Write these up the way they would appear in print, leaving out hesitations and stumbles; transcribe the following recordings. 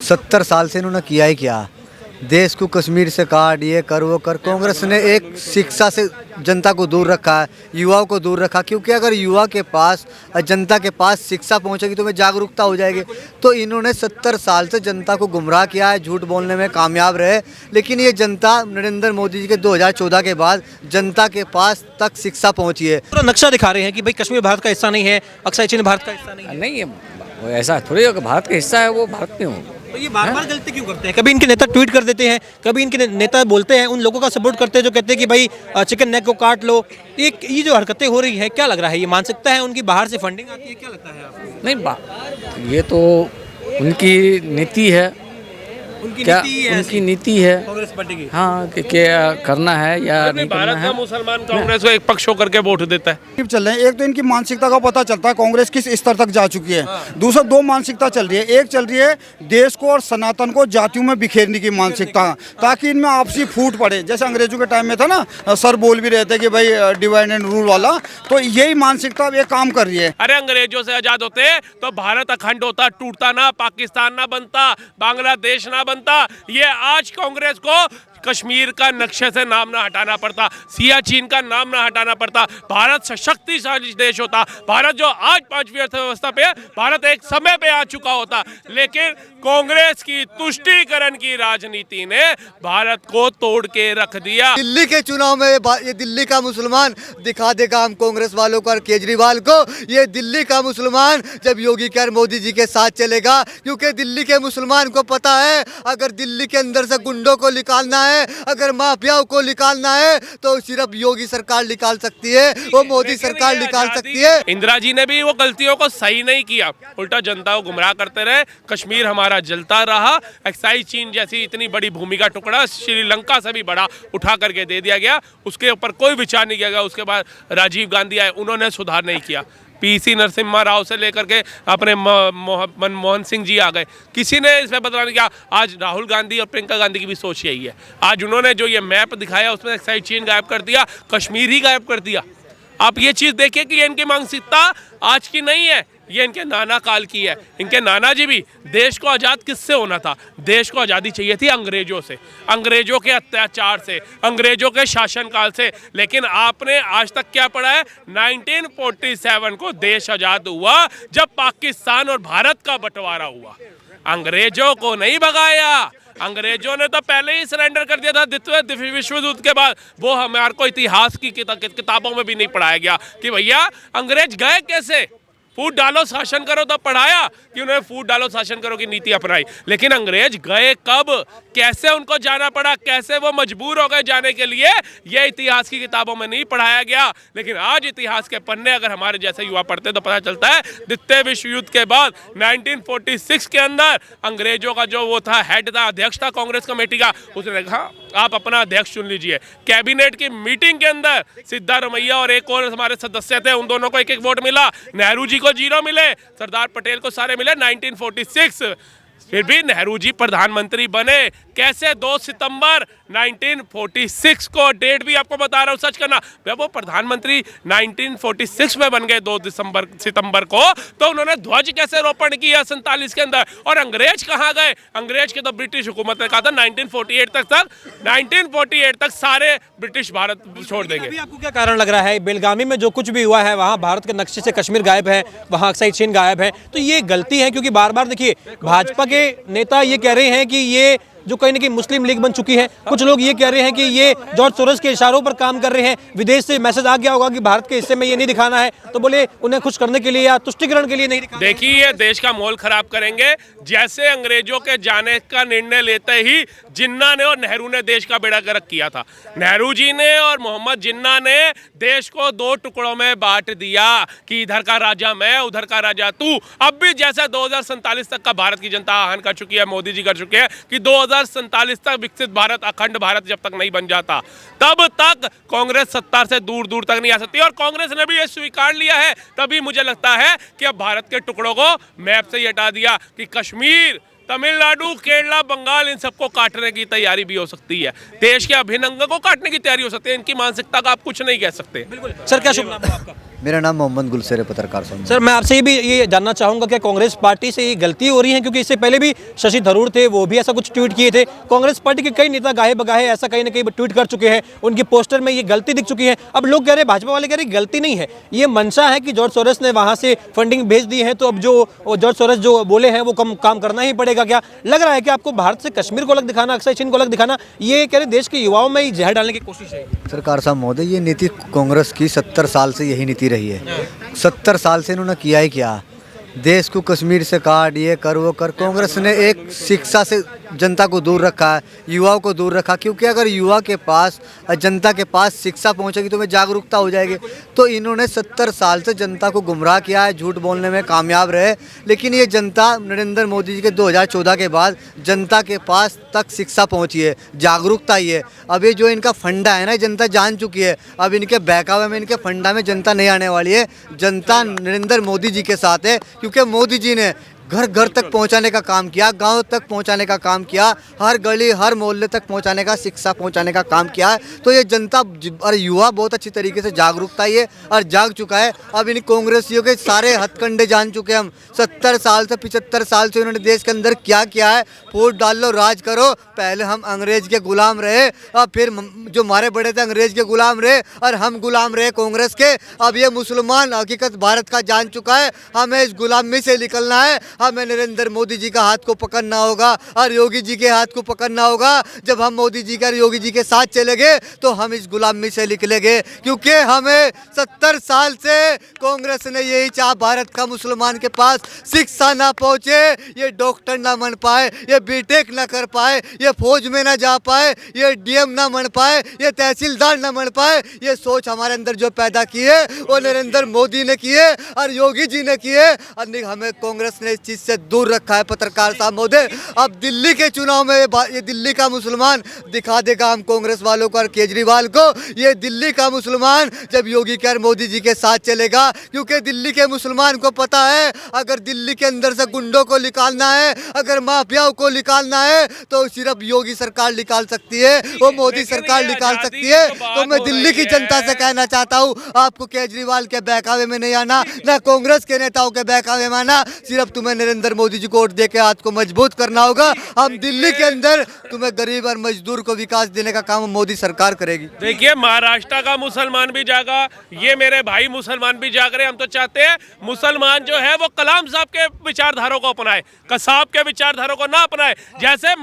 70 साल से इन्होंने किया ही क्या। देश को कश्मीर से काट, ये कर वो कर। कांग्रेस ने एक शिक्षा से जनता को दूर रखा है, युवाओं को दूर रखा, क्योंकि अगर युवा के पास, जनता के पास शिक्षा पहुंचेगी तो में जागरूकता हो जाएगी। तो इन्होंने 70 साल से जनता को गुमराह किया है, झूठ बोलने में कामयाब रहे। लेकिन ये जनता नरेंद्र मोदी जी के 2014 के बाद जनता के पास तक शिक्षा पहुंची है। पूरा नक्शा दिखा रहे हैं कि भाई कश्मीर भारत का हिस्सा नहीं है, अक्साई चीन भारत का हिस्सा नहीं है। नहीं है, ऐसा थोड़ी है कि भारत का हिस्सा है वो भारत में हो। तो ये बार बार गलती क्यों करते हैं? कभी इनके नेता ट्वीट कर देते हैं, कभी इनके नेता बोलते हैं, उन लोगों का सपोर्ट करते हैं जो कहते हैं कि भाई चिकन नेक को काट लो। ये जो हरकतें हो रही है, क्या लग रहा है, ये मानसिकता है उनकी, बाहर से फंडिंग आती है, क्या लगता है आपको? नहीं, ये तो उनकी नीति है। उनकी क्या नीति है, उनकी नीति है कांग्रेस पार्टी की। हाँ कि क्या करना है या नहीं करना भारत है। का मुसलमान कांग्रेस को एक पक्ष होकर के वोट देता है। चल रहे हैं। एक तो इनकी मानसिकता का पता चलता है कांग्रेस किस स्तर तक जा चुकी है। दूसरा, दो मानसिकता चल रही है। एक चल रही है देश को और सनातन को जातियों में बिखेरने की मानसिकता, ताकि इनमें आपसी फूट पड़े। जैसे अंग्रेजों के टाइम में था ना, सर बोल भी रहे थे कि भाई डिवाइड एंड रूल वाला। तो यही मानसिकता अब ये काम कर रही है। अरे अंग्रेजों से आजाद होते तो भारत अखंड होता, टूटता ना, पाकिस्तान ना बनता, बांग्लादेश ना बनता। ये आज कांग्रेस को कश्मीर का नक्शे से नाम ना हटाना पड़ता, सियाचिन का नाम ना हटाना पड़ता, भारत शक्तिशाली देश होता। भारत जो आज 5वीं अर्थव्यवस्था पे है, भारत एक समय पे आ चुका होता। लेकिन कांग्रेस की तुष्टीकरण की राजनीति ने भारत को तोड़ के रख दिया। दिल्ली के चुनाव में ये दिल्ली का मुसलमान दिखा देगा हम कांग्रेस वालों को और केजरीवाल को। ये दिल्ली का मुसलमान जब योगी और मोदी जी के साथ चलेगा, क्योंकि दिल्ली के मुसलमान को पता है अगर दिल्ली के अंदर से गुंडों को निकालना है, अगर माफियाओं को निकालना है, तो सिर्फ योगी सरकार निकाल सकती है, वो मोदी सरकार निकाल सकती है। इंदिरा जी ने भी वो गलतियों को सही नहीं किया, उल्टा जनता को गुमराह करते रहे। कश्मीर हमारा जलता रहा। अक्साई चीन जैसी इतनी बड़ी भूमि का टुकड़ा श्रीलंका से भी बड़ा उठा करके दे दिया गया, उसके ऊपर कोई विचार नहीं किया गया। उसके बाद राजीव गांधी आए, उन्होंने सुधार नहीं किया। पीसी नरसिम्हा राव से लेकर के अपने मनमोहन सिंह जी आ गए, किसी ने इसमें बदलाव नहीं किया। आज राहुल गांधी और प्रियंका गांधी की भी सोच यही है। आज उन्होंने जो ये मैप दिखाया उसमें अक्साई चीन गायब कर दिया, कश्मीर ही गायब कर दिया। आप ये चीज़ देखिए कि इनकी मानसिकता आज की नहीं है, ये इनके नाना काल की है। इनके नाना जी भी देश को आज़ाद किससे होना था? देश को आज़ादी चाहिए थी अंग्रेजों से, अंग्रेजों के अत्याचार से, अंग्रेजों के शासनकाल से। लेकिन आपने आज तक क्या पढ़ा है? 1947 को देश आज़ाद हुआ जब पाकिस्तान और भारत का बंटवारा हुआ। अंग्रेजों को नहीं भगाया, अंग्रेजों ने तो पहले ही सरेंडर कर दिया था द्वितीय विश्व युद्ध के बाद। वो हमारे को इतिहास की किताबों में भी नहीं पढ़ाया गया कि भैया अंग्रेज गए कैसे। फूट डालो शासन करो तो पढ़ाया कि उन्होंने फूट डालो शासन करो की नीति अपनाई, लेकिन अंग्रेज गए कब, कैसे उनको जाना पड़ा, कैसे वो मजबूर हो गए जाने के लिए, ये इतिहास की किताबों में नहीं पढ़ाया गया। लेकिन आज इतिहास के पन्ने अगर हमारे जैसे युवा पढ़ते तो पता चलता है द्वितीय विश्व युद्ध के बाद 1946 के अंदर अंग्रेजों का जो वो था, हेड था, अध्यक्ष था कांग्रेस कमेटी का, उसने कहा आप अपना अध्यक्ष चुन लीजिए। कैबिनेट की मीटिंग के अंदर सिद्धारमैया और एक और हमारे सदस्य थे, उन दोनों को एक एक वोट मिला। नेहरू जी को 0 मिले, सरदार पटेल को सारे मिले। 1946 फिर भी नेहरू जी प्रधानमंत्री बने कैसे? 2 सितंबर 1946 को, डेट भी आपको बता रहा हूँ, सच करना। जब वो प्रधानमंत्री 1946 में बन गए 2 सितंबर को, तो उन्होंने ध्वज कैसे रोपण किया 47 के अंदर? और अंग्रेज कहाँ गए? अंग्रेज के तो ब्रिटिश हुकूमत ने कहा था 1948 तक सारे ब्रिटिश भारत छोड़ देंगे। अभी आपको क्या कारण लग रहा है? बेलगामी में जो कुछ भी हुआ है, वहाँ भारत के नक्शे से कश्मीर गायब है, वहाँ अक्साई चीन गायब है, तो ये गलती है? क्योंकि बार बार देखिए भाजपा के नेता ये कह रहे हैं कि ये जो कहीं ना कहीं मुस्लिम लीग बन चुकी है, कुछ लोग ये कह रहे हैं कि ये जॉर्ज सोरोस के इशारों पर काम कर रहे हैं। विदेश से मैसेज आ गया होगा कि भारत के हिस्से में ये नहीं दिखाना है, तो बोले उन्हें खुश करने के लिए या तुष्टीकरण के लिए नहीं दिखाना। देखिए ये देश का माहौल खराब करेंगे। जैसे अंग्रेजों के जाने का निर्णय लेते ही जिन्ना ने और नेहरू ने देश का बेड़ा गर्क किया था। नेहरू जी ने और मोहम्मद जिन्ना ने देश को 2 टुकड़ों में बांट दिया कि इधर का राजा मैं, उधर का राजा तू। अब भी जैसा 2047 तक का भारत की जनता आह्वान कर चुकी है, मोदी जी कर चुके हैं कि 2047 तक विकसित भारत, अखंड भारत जब तक नहीं बन जाता, तब तक कांग्रेस सत्ता से दूर दूर तक नहीं आ सकती। और कांग्रेस ने भी ये स्वीकार लिया है। तभी मुझे लगता है कि अब भारत के टुकड़ों को मैप से ही हटा दिया कि कश्मीर, तमिलनाडु, केरला, बंगाल, इन सबको काटने की तैयारी भी हो सकती है। देश के अभिन्न अंगों को काटने की तैयारी हो सकती है। इनकी मानसिकता का आप कुछ नहीं कह सकते। बिल्कुल सर, क्या शुभ नाम है आपका? मेरा नाम मोहम्मद गुलशेर है, पत्रकार संघ। सर मैं आपसे भी ये जानना चाहूंगा कि कांग्रेस पार्टी से ये गलती हो रही है, क्योंकि इससे पहले भी शशि थरूर थे, वो भी ऐसा कुछ ट्वीट किए थे। कांग्रेस पार्टी के कई नेता गाहे बगाहे ऐसा कहीं ना कहीं ट्वीट कर चुके हैं, उनकी पोस्टर में ये गलती दिख चुकी है। अब लोग कह रहे हैं, भाजपा वाले कह रहे हैं गलती नहीं है, ये मंशा है कि जॉर्ज सोरोस ने वहां से फंडिंग भेज दी है, तो अब जो जॉर्ज सोरोस जो बोले हैं वो कम काम करना ही पड़ेगा। क्या लग रहा है कि आपको भारत से कश्मीर को अलग दिखाना, अक्सर चीन को अलग दिखाना, ये कह रहे देश के युवाओं में ही जहर डालने की कोशिश है? सरकार साहब महोदय, ये नीति कांग्रेस की 70 साल से यही नीति रही है। 70 साल से इन्होंने किया ही क्या, देश को कश्मीर से काट, ये कर वो कर। कांग्रेस ने एक शिक्षा से जनता को दूर रखा है, युवाओं को दूर रखा, क्योंकि अगर युवा के पास जनता के पास शिक्षा पहुंचेगी तो में जागरूकता हो जाएगी। तो इन्होंने 70 साल से जनता को गुमराह किया है, झूठ बोलने में कामयाब रहे। लेकिन ये जनता नरेंद्र मोदी जी के 2014 के बाद जनता के पास तक शिक्षा पहुंची है, जागरूकता ही है। अब ये जो इनका फंडा है ना, जनता जान चुकी है। अब इनके बहकावे में, इनके फंडा में जनता नहीं आने वाली है। जनता नरेंद्र मोदी जी के साथ है, क्योंकि मोदी जी ने घर घर तक पहुंचाने का काम किया, गांव तक पहुंचाने का काम किया, हर गली हर मोहल्ले तक पहुंचाने का, शिक्षा पहुंचाने का काम किया है। तो ये जनता और युवा बहुत अच्छी तरीके से जागरूकता ही है और जाग चुका है। अब इन कांग्रेसियों के सारे हथकंडे जान चुके हैं हम। 70 साल से 75 साल से उन्होंने देश के अंदर क्या किया है। फूट डाल लो, राज करो। पहले हम अंग्रेज के गुलाम रहे और फिर जो हमारे बड़े थे अंग्रेज के गुलाम रहे और हम गुलाम रहे कांग्रेस के। अब ये मुसलमान हकीकत भारत का जान चुका है। हमें इस गुलामी से निकलना है। हमें नरेंद्र मोदी जी का हाथ को पकड़ना होगा और योगी जी के हाथ को पकड़ना होगा। जब हम मोदी जी का योगी जी के साथ चलेंगे तो हम इस गुलामी से निकलेंगे, क्योंकि हमें 70 साल से कांग्रेस ने यही चाहा, भारत का मुसलमान के पास शिक्षा ना पहुंचे, ये डॉक्टर ना बन पाए, ये बीटेक ना कर पाए, ये फौज में ना जा पाए, ये डीएम ना बन पाए, ये तहसीलदार ना बन पाए। ये सोच हमारे अंदर जो पैदा की है वो नरेंद्र मोदी ने की है और योगी जी ने की है। और हमें कांग्रेस ने इस चीज से दूर रखा है। पत्रकार साहब महोदय, अब दिल्ली के चुनाव में ये दिल्ली का मुसलमान दिखा देगा हम कांग्रेस वालों को और केजरीवाल को। ये दिल्ली का मुसलमान जब योगी के और मोदी जी के साथ चलेगा, क्योंकि दिल्ली के मुसलमान को पता है अगर दिल्ली के अंदर से गुंडों को निकालना है, अगर माफियाओं को निकालना है तो सिर्फ योगी सरकार निकाल सकती है, वो मोदी सरकार निकाल सकती है। तो मैं दिल्ली की जनता से कहना चाहता हूँ, आपको केजरीवाल के बहकावे में नहीं आना, ना कांग्रेस के नेताओं के बहकावे में आना। सिर्फ तुम्हें नरेंद्र मोदी जी को वोट देकर हाथ को मजबूत करना होगा। हम दिल्ली के अंदर तुम्हें गरीब और मजदूर को विकास देने का काम मोदी सरकार करेगी। देखिए, महाराष्ट्र का मुसलमान भी जागा, ये मेरे भाई मुसलमान भी जाग रहे हैं। हम तो चाहते हैं मुसलमान जो है वो कलाम साहब के विचारधारा को अपनाए, कसाब के विचारधारा को ना अपनाए। जैसे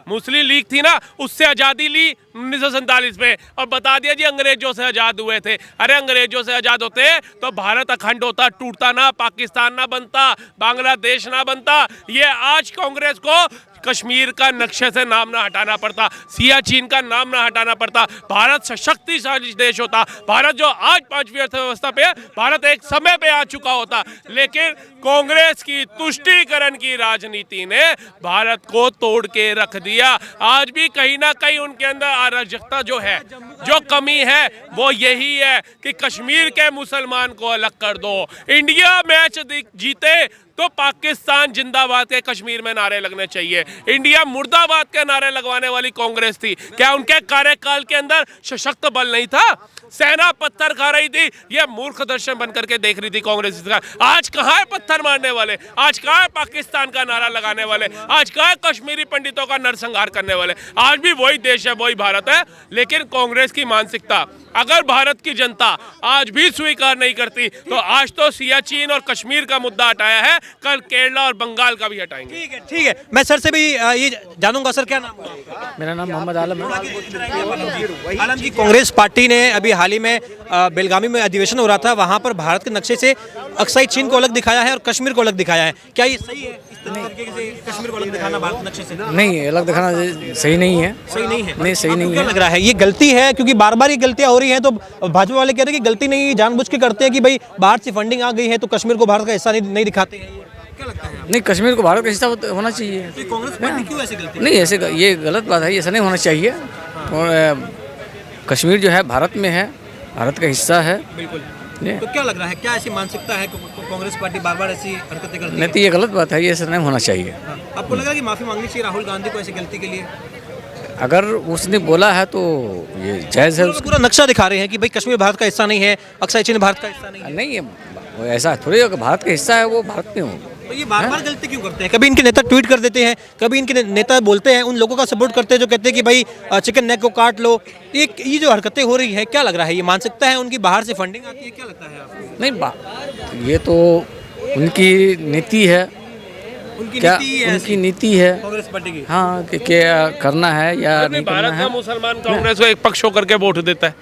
मुस्लिम लीग थी ना, उससे आज़ादी ली 1947 में और बता दिया जी अंग्रेजों से आज़ाद हुए थे। अरे अंग्रेजों से आज़ाद होते तो भारत अखंड होता, टूटता ना, पाकिस्तान ना बनता, बांग्लादेश ना बनता। ये आज कांग्रेस को कश्मीर का नक्शे से नाम ना हटाना पड़ता, सियाचिन का नाम ना हटाना पड़ता, भारत शक्तिशाली देश होता। भारत जो आज 5वीं अर्थव्यवस्था पे है, भारत एक समय पे आ चुका होता। लेकिन कांग्रेस की तुष्टीकरण की राजनीति ने भारत को तोड़ के रख दिया। आज भी कहीं ना कहीं उनके अंदर अराजकता जो है, जो कमी है, वो यही है कि कश्मीर के मुसलमान को अलग कर दो। इंडिया मैच जीते तो पाकिस्तान जिंदाबाद के कश्मीर में नारे लगने चाहिए। इंडिया मुर्दाबाद के नारे लगवाने वाली कांग्रेस थी। क्या उनके कार्यकाल के अंदर सशक्त बल नहीं था? सेना पत्थर खा रही थी, ये मूर्ख दर्शन बन करके देख रही थी कांग्रेस सरकार। आज कहाँ है पत्थर मारने वाले? आज कहाँ है पाकिस्तान का नारा लगाने वाले? आज कहाँ है कश्मीरी पंडितों का नरसंहार करने वाले? आज भी वही देश है, वही भारत है। लेकिन कांग्रेस की मानसिकता अगर भारत की जनता आज भी स्वीकार नहीं करती तो आज तो सियाचिन और कश्मीर का मुद्दा हटाया है, कल केरला और बंगाल का भी हटाएंगे। ठीक है। मैं सर से भी ये जानूंगा, सर क्या नाम है? मेरा नाम मोहम्मद आलम है। आलम जी, कांग्रेस पार्टी ने अभी हाल ही में बेलगामी में अधिवेशन हो रहा था, वहां पर भारत के नक्शे से अक्साई चीन को अलग दिखाया है और कश्मीर को अलग दिखाया है। क्या ये सही है? इस तरीके से कश्मीर को अलग दिखाना भारत नक्शे से नहीं, अलग दिखाना सही नहीं है। सही नहीं है? नहीं, सही नहीं क्या है। लग रहा है ये गलती है? क्योंकि बार बार ये गलतियां हो रही हैं, तो भाजपा वाले कह रहे हैं कि गलती नहीं, जानबूझ के करते हैं कि भाई बाहर से फंडिंग आ गई है तो कश्मीर को भारत का हिस्सा नहीं दिखाते हैं। क्या लगता है? नहीं, कश्मीर को भारत का हिस्सा होना चाहिए। तो कांग्रेस पार्टी क्यों ऐसी गलती? नहीं, ऐसे ये गलत बात है, ऐसा नहीं होना चाहिए। और कश्मीर जो है भारत में है, भारत का हिस्सा है। बिल्कुल। तो क्या लग रहा है, क्या ऐसी मानसिकता है कांग्रेस पार्टी बार बार ऐसी हरकतें करती है? नहीं, तो ये गलत बात है, ये ऐसा नहीं होना चाहिए। आपको लग रहा है कि माफी मांगनी चाहिए राहुल गांधी को ऐसी गलती के लिए? अगर उसने बोला है तो ये जायज़ है वो पूरा नक्शा दिखा रहे हैं कि भाई कश्मीर भारत का हिस्सा नहीं है, अक्साई चीन भारत का हिस्सा नहीं है। नहीं है, वो ऐसा थोड़ी है कि भारत का हिस्सा है वो भारत में हो। तो ये बार बार गलती क्यों करते हैं? कभी इनके नेता ट्वीट कर देते हैं, कभी इनके नेता बोलते हैं, उन लोगों का सपोर्ट करते हैं जो कहते हैं कि भाई चिकन नेक को काट लो। ये जो हरकतें हो रही है, क्या लग रहा है, ये मानसिकता है उनकी, बाहर से फंडिंग आती है, क्या लगता है आपको? नहीं, ये तो उनकी नीति है, उनकी क्या नीति ही है उनकी नीति है। कांग्रेस पार्टी की। हाँ कि क्या करना है या नहीं करना भारत है। का मुसलमान कांग्रेस को एक पक्ष होकर के वोट देता है,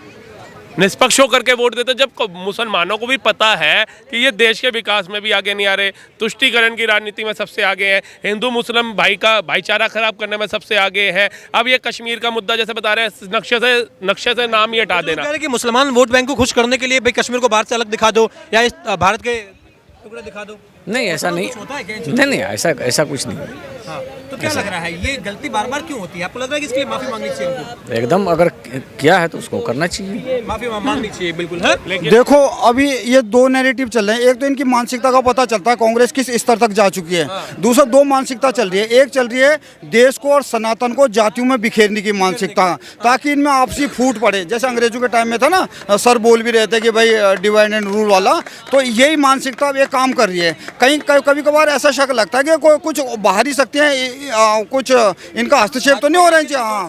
निष्पक्ष होकर के वोट देते, जब मुसलमानों को भी पता है कि ये देश के विकास में भी आगे नहीं आ रहे, तुष्टीकरण की राजनीति में सबसे आगे हैं, हिंदू मुस्लिम भाईचारा खराब करने में सबसे आगे है। अब ये कश्मीर का मुद्दा जैसे बता रहे हैं, नक्शे से नाम ही हटा देना। कह रहे हैं कि मुसलमान वोट बैंक को खुश करने के लिए भाई कश्मीर को बाहर से अलग दिखा दो या इस भारत के टुकड़े दिखा दो। नहीं ऐसा नहीं, कुछ होता है क्या? नहीं ऐसा कुछ नहीं। हाँ, तो क्या लग रहा है ये गलती बार बार क्यों होती है? आपको लग रहा है कि इसके लिए माफी मांगनी चाहिए इनको? एकदम अगर किया है तो उसको करना चाहिए। माफी मांगनी चाहिए बिल्कुल। हाँ? देखो अभी ये दो नैरेटिव चल रहे हैं। एक तो इनकी मानसिकता का पता चलता है कांग्रेस किस स्तर तक जा चुकी है। दूसरा दो मानसिकता चल रही है। एक चल रही है देश को और सनातन को जातियों में बिखेरने की मानसिकता, ताकि इनमें आपसी फूट पड़े। जैसे अंग्रेजों के टाइम में था ना, सर बोल भी रहे थे कि भाई डिवाइड एंड रूल वाला, तो यही मानसिकता अब ये काम कर रही है। कभी कभार ऐसा शक लगता है कि कोई कुछ बाहरी शक्तियाँ कुछ इनका हस्तक्षेप तो नहीं हो रहा है। हाँ।